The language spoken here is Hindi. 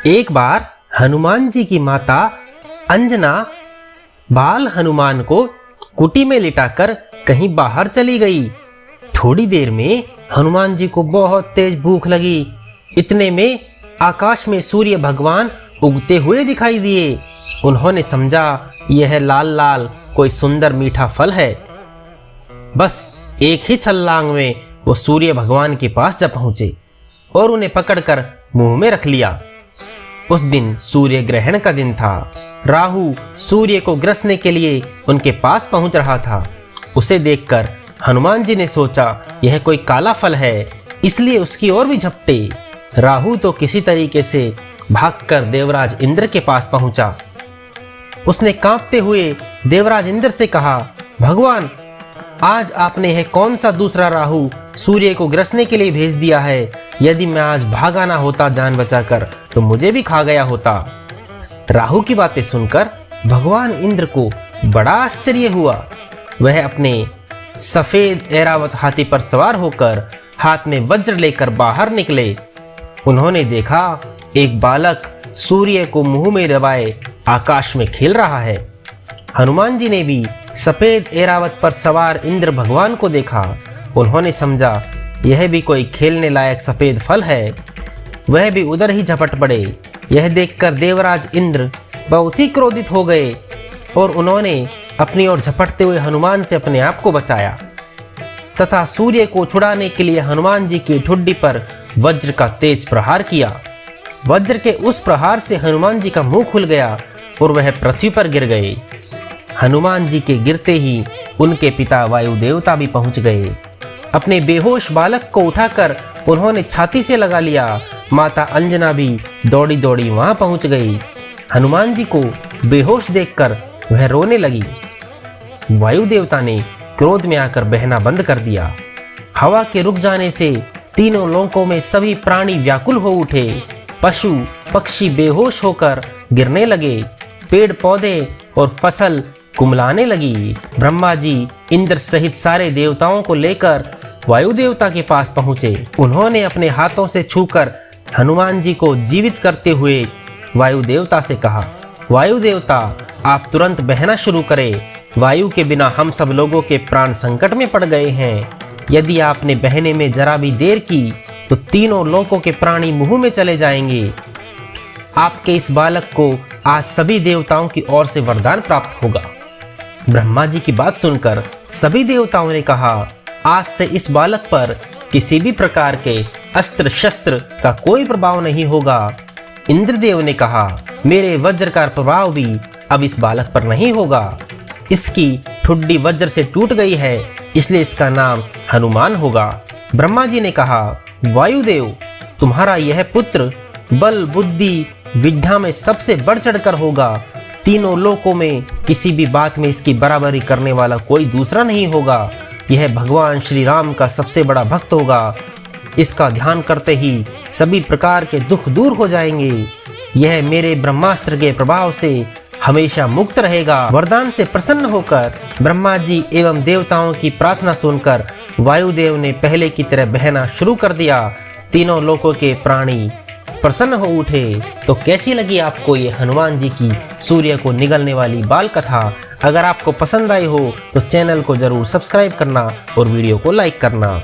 एक बार हनुमान जी की माता अंजना बाल हनुमान को कुटी में लिटाकर कहीं बाहर चली गई। थोड़ी देर में हनुमान जी को बहुत तेज भूख लगी। इतने में आकाश में सूर्य भगवान उगते हुए दिखाई दिए। उन्होंने समझा यह लाल लाल कोई सुंदर मीठा फल है। बस एक ही छलांग में वो सूर्य भगवान के पास जा पहुंचे और उन्हें पकड़कर मुंह में रख लिया। उस दिन सूर्य ग्रहण का दिन था। राहु सूर्य को ग्रसने के लिए उनके पास पहुंच रहा था। उसे देखकर हनुमान जी ने सोचा यह कोई काला फल है, इसलिए उसकी ओर भी झपटे। राहु तो किसी तरीके से भागकर देवराज इंद्र के पास पहुंचा। उसने कांपते हुए देवराज इंद्र से कहा, भगवान, आज आपने यह कौन सा दूसरा राहु सूर्य को ग्रसने के लिए भेज दिया है? यदि मैं आज भागा ना होता जान बचाकर तो मुझे भी खा गया होता। राहु की बातें सुनकर भगवान इंद्र को बड़ा आश्चर्य हुआ। वह अपने सफेद ऐरावत हाथी पर सवार होकर हाथ में वज्र लेकर बाहर निकले। उन्होंने देखा एक बालक सूर्य को मुंह में दबाए आकाश में खेल रहा है। हनुमान जी ने भी सफेद ऐरावत पर सवार इंद्र भगवान को देखा। उन्होंने समझा यह भी कोई खेलने लायक सफेद फल है। वह भी उधर ही झपट पड़े। यह देखकर देवराज इंद्र बहुत ही क्रोधित हो गए और उन्होंने अपनी ओर झपटते हुए हनुमान से अपने आप को बचाया तथा सूर्य को छुड़ाने के लिए हनुमान जी की ठुड्डी पर वज्र का तेज प्रहार किया। वज्र के उस प्रहार से हनुमान जी का मुंह खुल गया और वह पृथ्वी पर गिर गए। हनुमान जी के गिरते ही उनके पिता वायु देवता भी पहुंच गए। अपने बेहोश बालक को उठाकर उन्होंने छाती से लगा लिया। माता अंजना भी दौड़ी दौड़ी वहां पहुंच गई। हनुमान जी को बेहोश देखकर वह रोने लगी। वायु देवता ने क्रोध में आकर बहना बंद कर दिया। हवा के रुक जाने से तीनों लोकों में सभी प्राणी व्याकुल हो उठे। पशु पक्षी बेहोश होकर गिरने लगे। पेड़ पौधे और फसल कुमलाने लगी। ब्रह्मा जी इंद्र सहित सारे देवताओं को लेकर वायु देवता के पास पहुंचे। उन्होंने अपने हाथों से छूकर हनुमान जी को जीवित करते हुए वायु देवता से कहा, वायु देवता, आप तुरंत बहना शुरू करें। वायु के बिना हम सब लोगों के प्राण संकट में पड़ गए हैं। यदि आपने बहने में जरा भी देर की तो तीनों लोकों के प्राणी मुंह में चले जाएंगे। आपके इस बालक को आज सभी देवताओं की ओर से वरदान प्राप्त होगा। ब्रह्मा जी की बात सुनकर सभी देवताओं ने कहा, आज से इस बालक पर किसी भी प्रकार के अस्त्र शस्त्र का कोई प्रभाव नहीं होगा। इंद्रदेव ने कहा, मेरे वज्र का प्रभाव भी अब इस बालक पर नहीं होगा। इसकी ठुड्डी वज्र से टूट गई है, इसलिए इसका नाम हनुमान होगा। ब्रह्मा जी ने कहा, वायुदेव, तुम्हारा यह पुत्र बल बुद्धि विद्या में सबसे बढ़ चढ़कर होगा। तीनों लोकों में किसी भी बात में इसकी बराबरी करने वाला कोई दूसरा नहीं होगा। यह भगवान श्री राम का सबसे बड़ा भक्त होगा। इसका ध्यान करते ही सभी प्रकार के दुख दूर हो जाएंगे। यह मेरे ब्रह्मास्त्र के प्रभाव से हमेशा मुक्त रहेगा। वरदान से प्रसन्न होकर ब्रह्मा जी एवं देवताओं की प्रार्थना सुनकर वायुदेव ने पहले की तरह बहना शुरू कर दिया। तीनों लोकों के प्राणी प्रसन्न हो उठे। तो कैसी लगी आपको ये हनुमान जी की सूर्य को निगलने वाली बाल कथा? अगर आपको पसंद आई हो तो चैनल को जरूर सब्सक्राइब करना और वीडियो को लाइक करना।